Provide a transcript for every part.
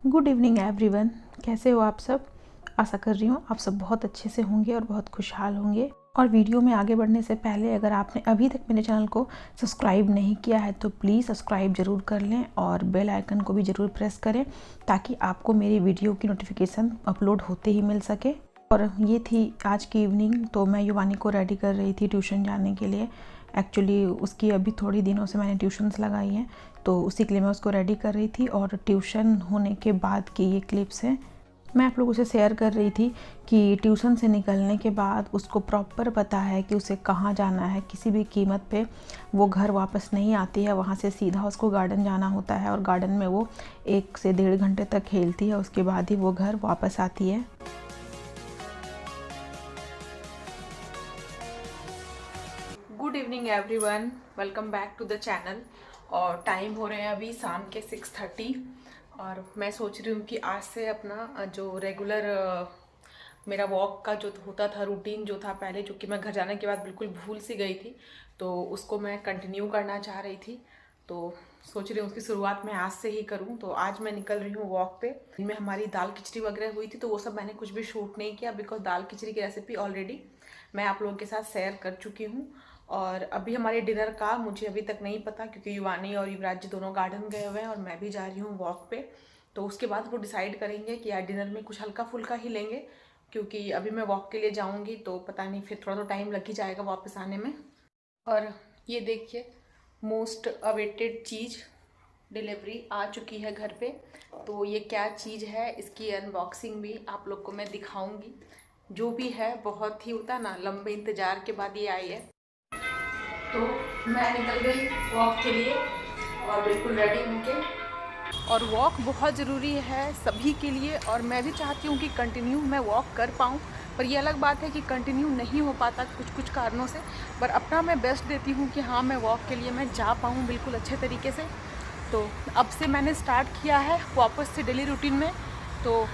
Good evening everyone. कैसे हो आप सब? आशा कर रही हूँ आप सब बहुत अच्छे से होंगे और बहुत खुशहाल होंगे। और वीडियो में आगे बढ़ने से पहले अगर आपने अभी तक मेरे चैनल को सब्सक्राइब नहीं किया है तो प्लीज़ सब्सक्राइब ज़रूर कर लें और बेल आइकन को भी ज़रूर प्रेस करें ताकि आपको मेरी वीडियो की नोटिफिकेशन अपलोड होते ही मिल सके। और ये थी आज की इवनिंग। तो मैं युवानी को रेडी कर रही थी ट्यूशन जाने के लिए। एक्चुअली उसकी अभी थोड़ी दिनों से मैंने ट्यूशन्स लगाई हैं तो उसी के लिए मैं उसको रेडी कर रही थी। और ट्यूशन होने के बाद की ये क्लिप्स हैं। मैं आप लोगों से शेयर कर रही थी कि ट्यूशन से निकलने के बाद उसको प्रॉपर पता है कि उसे कहाँ जाना है। किसी भी कीमत पे वो घर वापस नहीं आती है। वहाँ से सीधा उसको गार्डन जाना होता है और गार्डन में वो 1 से 1.5 घंटे तक खेलती है। उसके बाद ही वो घर वापस आती है। Good evening everyone, welcome back to the channel. और टाइम हो रहे हैं अभी शाम के 6:30 और मैं सोच रही हूँ कि आज से अपना जो रेगुलर मेरा वॉक का जो होता था रूटीन जो था पहले, जो कि मैं घर जाने के बाद बिल्कुल भूल सी गई थी, तो उसको मैं कंटिन्यू करना चाह रही थी। तो सोच रही हूँ उसकी शुरुआत मैं आज से ही करूँ। तो आज मैं निकल रही हूँ वॉक पे। इनमें हमारी दाल खिचड़ी वगैरह हुई थी तो वो सब मैंने कुछ भी शूट नहीं किया बिकॉज दाल खिचड़ी की रेसिपी ऑलरेडी मैं आप लोगों के साथ शेयर कर चुकी हूँ। और अभी हमारे डिनर का मुझे अभी तक नहीं पता क्योंकि युवानी और युवराज जी दोनों गार्डन गए हुए हैं और मैं भी जा रही हूँ वॉक पे। तो उसके बाद वो डिसाइड करेंगे कि यार डिनर में कुछ हल्का फुल्का ही लेंगे क्योंकि अभी मैं वॉक के लिए जाऊँगी तो पता नहीं फिर थोड़ा तो टाइम लग ही जाएगा वापस आने में। और ये देखिए मोस्ट अवेटेड चीज़ डिलीवरी आ चुकी है घर पे। तो ये क्या चीज़ है इसकी अनबॉक्सिंग भी आप लोग को मैं दिखाऊंगी। जो भी है बहुत ही होता ना लंबे इंतज़ार के बाद ये आई है। तो मैं निकल गई वॉक के लिए और बिल्कुल रेडी होके। और वॉक बहुत ज़रूरी है सभी के लिए और मैं भी चाहती हूँ कि कंटिन्यू मैं वॉक कर पाऊँ। पर ये अलग बात है कि कंटिन्यू नहीं हो पाता कुछ कारणों से। पर अपना मैं बेस्ट देती हूँ कि हाँ मैं वॉक के लिए मैं जा पाऊँ बिल्कुल अच्छे तरीके से। तो अब से मैंने स्टार्ट किया है वापस से डेली रूटीन में। तो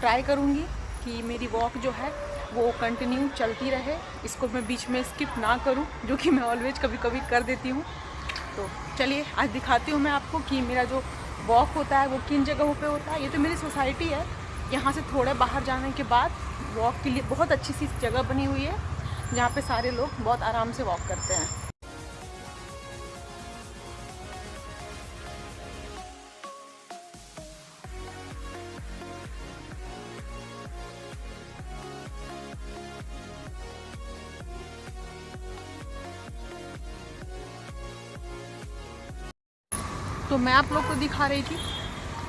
ट्राई करूँगी कि मेरी वॉक जो है वो कंटिन्यू चलती रहे, इसको मैं बीच में स्किप ना करूँ जो कि मैं ऑलवेज कभी कभी कर देती हूँ। तो चलिए आज दिखाती हूँ मैं आपको कि मेरा जो वॉक होता है वो किन जगहों पे होता है। ये तो मेरी सोसाइटी है, यहाँ से थोड़े बाहर जाने के बाद वॉक के लिए बहुत अच्छी सी जगह बनी हुई है जहाँ पे सारे लोग बहुत आराम से वॉक करते हैं। तो मैं आप लोग को दिखा रही थी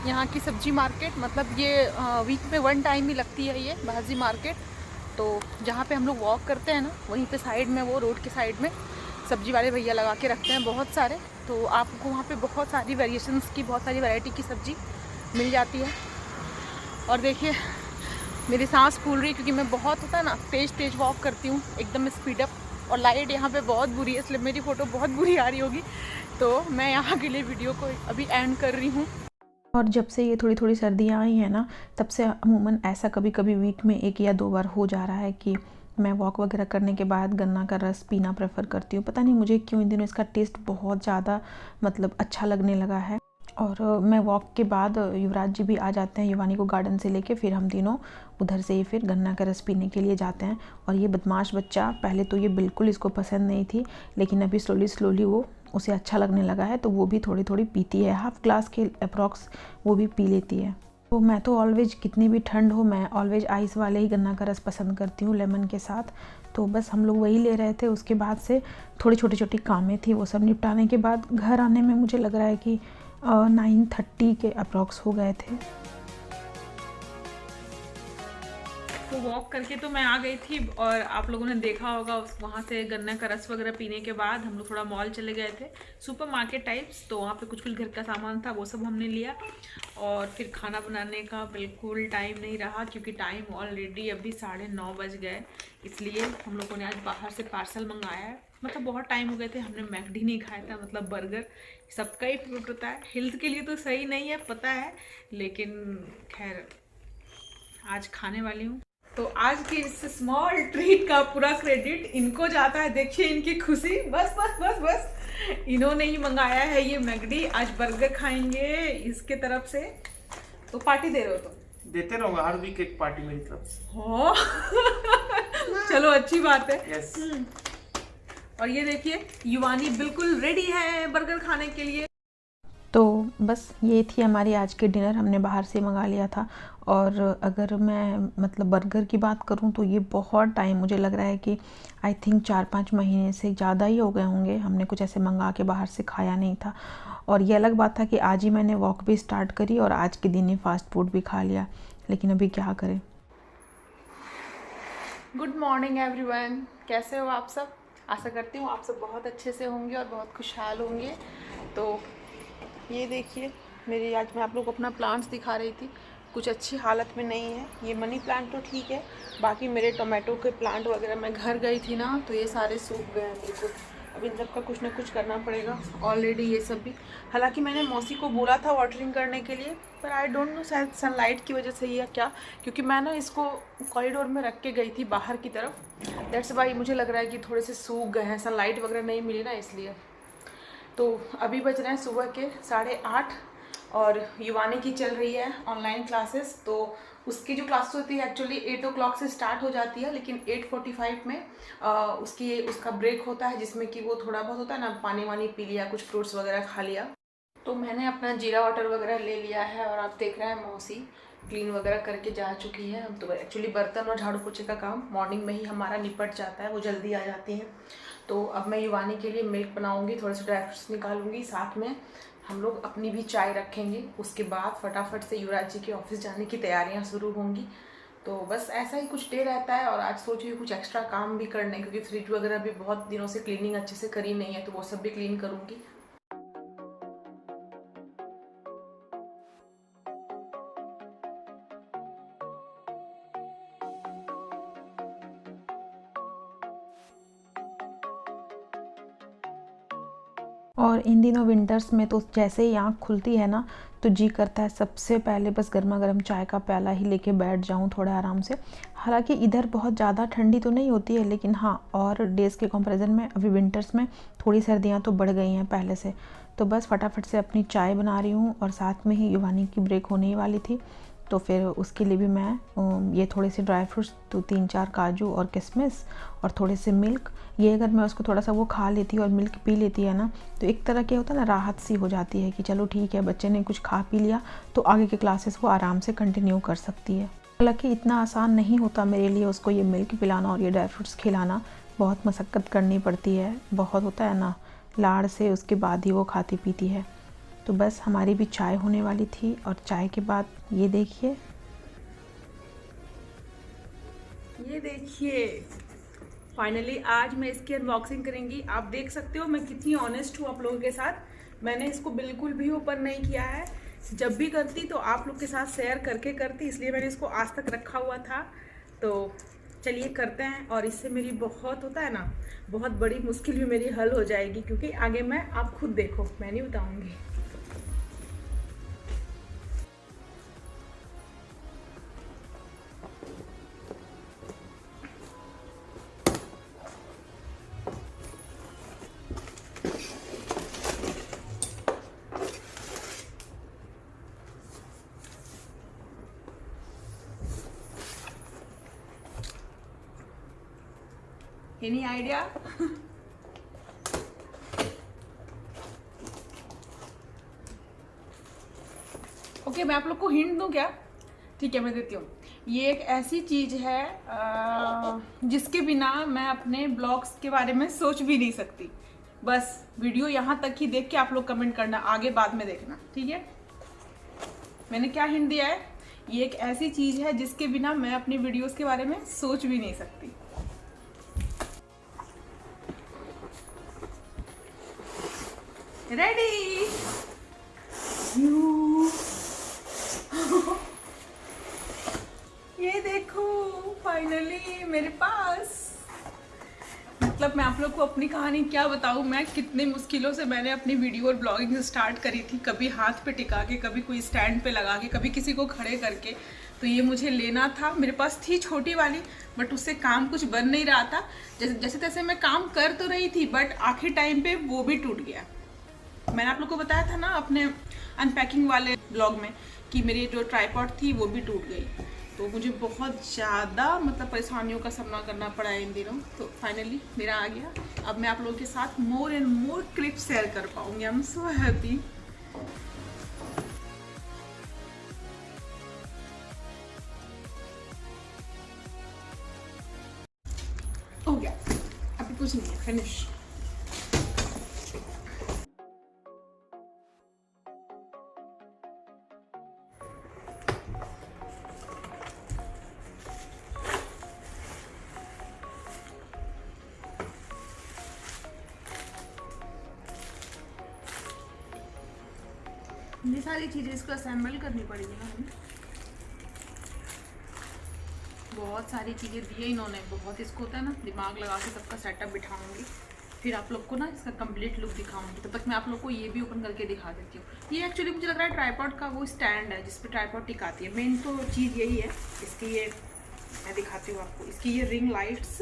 यहाँ की सब्जी मार्केट। मतलब ये वीक में 1 टाइम ही लगती है ये भाजी मार्केट। तो जहाँ पे हम लोग वॉक करते हैं ना वहीं पे साइड में वो रोड के साइड में सब्जी वाले भैया लगा के रखते हैं बहुत सारे। तो आपको वहाँ पे बहुत सारी वेरिएशंस की बहुत सारी वैरायटी की सब्जी मिल जाती है। और देखिए मेरी सांस फूल रही है क्योंकि मैं बहुत होता है ना तेज़ वॉक करती हूँ एकदम स्पीड अप। और लाइट यहाँ पे बहुत बुरी है इसलिए मेरी फ़ोटो बहुत बुरी आ रही होगी। तो मैं यहाँ के लिए वीडियो को अभी एंड कर रही हूँ। और जब से ये थोड़ी थोड़ी सर्दियाँ आई हैं ना तब से अमूमन ऐसा कभी कभी वीक में 1 या 2 बार हो जा रहा है कि मैं वॉक वगैरह करने के बाद गन्ना का रस पीना प्रेफर करती हूँ। पता नहीं मुझे क्यों इन दिनों इसका टेस्ट बहुत ज़्यादा मतलब अच्छा लगने लगा है। और मैं वॉक के बाद युवराज जी भी आ जाते हैं युवानी को गार्डन से लेके, फिर हम तीनों उधर से ही फिर गन्ना का रस पीने के लिए जाते हैं। और ये बदमाश बच्चा, पहले तो ये बिल्कुल इसको पसंद नहीं थी लेकिन अभी स्लोली वो उसे अच्छा लगने लगा है तो वो भी थोड़ी थोड़ी पीती है। हाफ ग्लास के अप्रॉक्स वो भी पी लेती है। तो मैं तो ऑलवेज कितनी भी ठंड हो मैं ऑलवेज आइस वाले ही गन्ना का रस पसंद करती हूँ लेमन के साथ। तो बस हम लोग वही ले रहे थे। उसके बाद से थोड़ी छोटी कामें थी वो सब निपटाने के बाद घर आने में मुझे लग रहा है कि 9:30 के अप्रॉक्स हो गए थे। तो वॉक करके तो मैं आ गई थी और आप लोगों ने देखा होगा वहाँ से गन्ना का रस वगैरह पीने के बाद हम लोग थोड़ा मॉल चले गए थे, सुपर मार्केट टाइप्स। तो वहाँ पे कुछ घर का सामान था वो सब हमने लिया। और फिर खाना बनाने का बिल्कुल टाइम नहीं रहा क्योंकि टाइम ऑलरेडी अभी 9:30 बज गए। इसलिए हम लोगों ने आज बाहर से पार्सल मंगाया है। मतलब बहुत टाइम हो गए थे हमने मैकडी नहीं खाया था। मतलब बर्गर सबका ही फेवरेट होता है, हेल्थ के लिए तो सही नहीं है पता है लेकिन खैर आज खाने वाली हूँ। तो आज की इस स्मॉल ट्रीट का पूरा क्रेडिट इनको जाता है। देखिए इनकी खुशी, बस बस बस बस इन्होंने ही मंगाया है ये मैकडी। आज बर्गर खाएंगे इसके तरफ से। तो पार्टी दे रहे हो तुम? देते रहूंगा हर वीक एक पार्टी मेरी तरफ से। हो चलो अच्छी बात है। यस। और ये देखिए युवानी बिल्कुल रेडी है बर्गर खाने के लिए। तो बस ये थी हमारी आज की डिनर, हमने बाहर से मंगा लिया था। और अगर मैं मतलब बर्गर की बात करूं तो ये बहुत टाइम, मुझे लग रहा है कि आई थिंक 4-5 महीने से ज़्यादा ही हो गए होंगे हमने कुछ ऐसे मंगा के बाहर से खाया नहीं था। और ये अलग बात था कि आज ही मैंने वॉक भी स्टार्ट करी और आज के दिन ही फास्ट फूड भी खा लिया, लेकिन अभी क्या करें। गुड मॉर्निंग एवरीवन, कैसे हो आप सब? आशा करती हूँ आप सब बहुत अच्छे से होंगे और बहुत खुशहाल होंगे। तो ये देखिए मेरी, आज मैं आप लोग को अपना प्लांट्स दिखा रही थी, कुछ अच्छी हालत में नहीं है। ये मनी प्लांट तो ठीक है, बाकी मेरे टोमेटो के प्लांट वगैरह मैं घर गई थी ना तो ये सारे सूख गए हैं बिल्कुल। अब इन सब का कुछ ना कुछ करना पड़ेगा। ऑलरेडी ये सब भी, हालांकि मैंने मौसी को बोला था वाटरिंग करने के लिए, पर आई डोंट नो शायद सनलाइट की वजह से ही या क्या, क्योंकि मैं ना इसको कॉरिडोर में रख के गई थी बाहर की तरफ। दैट्स वाई मुझे लग रहा है कि थोड़े से सूख गए हैं, सनलाइट वगैरह नहीं मिली ना इसलिए। तो अभी बज रहे हैं सुबह के 8:30 और युवानी की चल रही है ऑनलाइन क्लासेस। तो उसकी जो क्लास होती है एक्चुअली 8 o'clock से स्टार्ट हो जाती है, लेकिन 8:45 में उसका ब्रेक होता है, जिसमें कि वो थोड़ा बहुत होता है ना, पानी वानी पी लिया, कुछ फ्रूट्स वगैरह खा लिया। तो मैंने अपना जीरा वाटर वगैरह ले लिया है और आप देख रहे हैं मौसी क्लीन वगैरह करके जा चुकी है। तो एक्चुअली बर्तन और झाड़ू पोछे का काम मॉर्निंग में ही हमारा निपट जाता है, वो जल्दी आ जाती हैं। तो अब मैं युवानी के लिए मिल्क बनाऊंगी, थोड़े से ड्राई फ्रूट्स निकालूंगी, साथ में हम लोग अपनी भी चाय रखेंगे। उसके बाद फटाफट से युवराज जी के ऑफिस जाने की तैयारियां शुरू होंगी। तो बस ऐसा ही कुछ डे रहता है। और आज सोच रही हूँ कुछ एक्स्ट्रा काम भी करने, क्योंकि फ्रिज वगैरह भी बहुत दिनों से क्लीनिंग अच्छे से करी नहीं है, तो वो सब भी क्लीन करूँगी। और इन दिनों विंटर्स में तो जैसे ही आँख खुलती है ना तो जी करता है सबसे पहले बस गर्मा गर्म चाय का प्याला ही लेके बैठ जाऊं थोड़ा आराम से। हालांकि इधर बहुत ज़्यादा ठंडी तो नहीं होती है, लेकिन हाँ, और डेज़ के कंपैरिजन में अभी विंटर्स में थोड़ी सर्दियाँ तो बढ़ गई हैं पहले से। तो बस फटाफट से अपनी चाय बना रही हूँ और साथ में ही युवानी की ब्रेक होने ही वाली थी, तो फिर उसके लिए भी मैं ये थोड़े से ड्राई फ्रूट्स, तो 3-4 काजू और किशमिश और थोड़े से मिल्क, ये अगर मैं उसको थोड़ा सा वो खा लेती और मिल्क पी लेती है ना, तो एक तरह क्या होता है ना, राहत सी हो जाती है कि चलो ठीक है, बच्चे ने कुछ खा पी लिया तो आगे के क्लासेस वो आराम से कंटिन्यू कर सकती है। हालांकि इतना आसान नहीं होता मेरे लिए उसको ये मिल्क पिलाना और ये ड्राई फ्रूट्स खिलाना, बहुत मशक्क़त करनी पड़ती है, बहुत होता है ना लाड़ से, उसके बाद ही वो खाती पीती है। तो बस हमारी भी चाय होने वाली थी और चाय के बाद ये देखिए फाइनली आज मैं इसकी अनबॉक्सिंग करेंगी। आप देख सकते हो मैं कितनी ऑनेस्ट हूँ आप लोगों के साथ। मैंने इसको बिल्कुल भी ओपन नहीं किया है, जब भी करती तो आप लोग के साथ शेयर करके करती, इसलिए मैंने इसको आज तक रखा हुआ था। तो चलिए करते हैं। और इससे मेरी बहुत होता है ना, बहुत बड़ी मुश्किल भी मेरी हल हो जाएगी, क्योंकि आगे मैं, आप खुद देखो, मैं नहीं बताऊँगी। Any idea? ओके, मैं आप लोग को हिंट दूं क्या? ठीक है, मैं देती हूँ। ये एक ऐसी चीज़ है जिसके बिना मैं अपने ब्लॉग्स के बारे में सोच भी नहीं सकती। बस वीडियो यहाँ तक ही देख के आप लोग कमेंट करना, आगे बाद में देखना, ठीक है? मैंने क्या हिंट दिया है? ये एक ऐसी चीज़ है जिसके बिना मैं अपनी वीडियोस के बारे में सोच भी नहीं सकती। रेडी? ये देखो फाइनली मेरे पास। मतलब मैं आप लोग को अपनी कहानी क्या बताऊँ, मैं कितने मुश्किलों से मैंने अपनी वीडियो और ब्लॉगिंग स्टार्ट करी थी, कभी हाथ पे टिका के, कभी कोई स्टैंड पे लगा के, कभी किसी को खड़े करके। तो ये मुझे लेना था, मेरे पास थी छोटी वाली, बट उससे काम कुछ बन नहीं रहा था। जैसे तैसे मैं काम कर तो रही थी, बट आखिर टाइम पे वो भी टूट गया। मैंने आप लोग को बताया था ना अपने अनपैकिंग वाले ब्लॉग में कि मेरी जो ट्राईपॉड थी वो भी टूट गई। तो मुझे बहुत ज़्यादा मतलब परेशानियों का सामना करना पड़ा इन दिनों। तो फाइनली मेरा आ गया। अब मैं आप लोगों के साथ more and more clips share कर पाऊँगी। I am so happy. हो गया, अभी कुछ नहीं है, फिनिश। ये सारी चीज़ें इसको असेंबल करनी पड़ेगी ना हमें। बहुत सारी चीज़ें दी है इन्होंने, बहुत इसको होता है ना दिमाग लगा के सबका सेटअप बिठाऊंगी, फिर आप लोग को ना इसका कंप्लीट लुक दिखाऊंगी। तब तक मैं आप लोग को ये भी ओपन करके दिखा देती हूँ। ये एक्चुअली मुझे लग रहा है ट्राईपॉड का वो स्टैंड है जिस पर ट्राईपॉड टिकाती है। मेन तो चीज़ यही है इसकी। ये मैं दिखाती हूँ आपको, इसकी ये रिंग लाइट्स,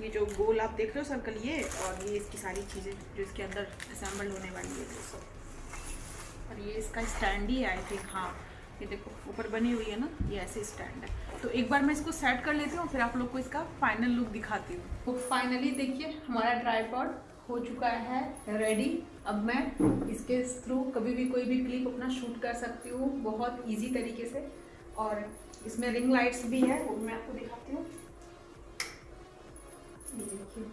ये जो गोल आप देख रहे हो सर्कल, ये और ये इसकी सारी चीज़ें जो इसके अंदर असेंबल होने वाली है वो सब। और ये इसका स्टैंड ही है आई थिंक। हाँ ये देखो ऊपर बनी हुई है ना, ये ऐसे स्टैंड है। तो एक बार मैं इसको सेट कर लेती हूँ, फिर आप लोग को इसका फाइनल लुक दिखाती हूँ। तो फाइनली देखिए हमारा ट्राईपॉड हो चुका है रेडी। अब मैं इसके थ्रू कभी भी कोई भी क्लिप अपना शूट कर सकती हूँ बहुत ईजी तरीके से। और इसमें रिंग लाइट्स भी है, वो मैं आपको दिखाती हूँ। ये देखिए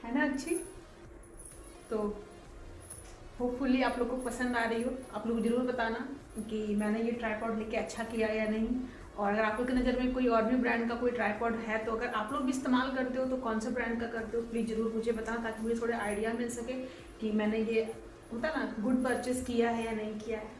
है ना अच्छी। तो होपफुली आप लोग को पसंद आ रही हो। आप लोग ज़रूर बताना कि मैंने ये ट्राईपॉड लेके अच्छा किया या नहीं। और अगर आप लोग की नज़र में कोई और भी ब्रांड का कोई ट्राईपॉड है, तो अगर आप लोग भी इस्तेमाल करते हो तो कौन सा ब्रांड का करते हो प्लीज़ ज़रूर मुझे बताना, ताकि मुझे थोड़ा आइडिया मिल सके कि मैंने ये होता ना गुड परचेस किया है या नहीं किया है।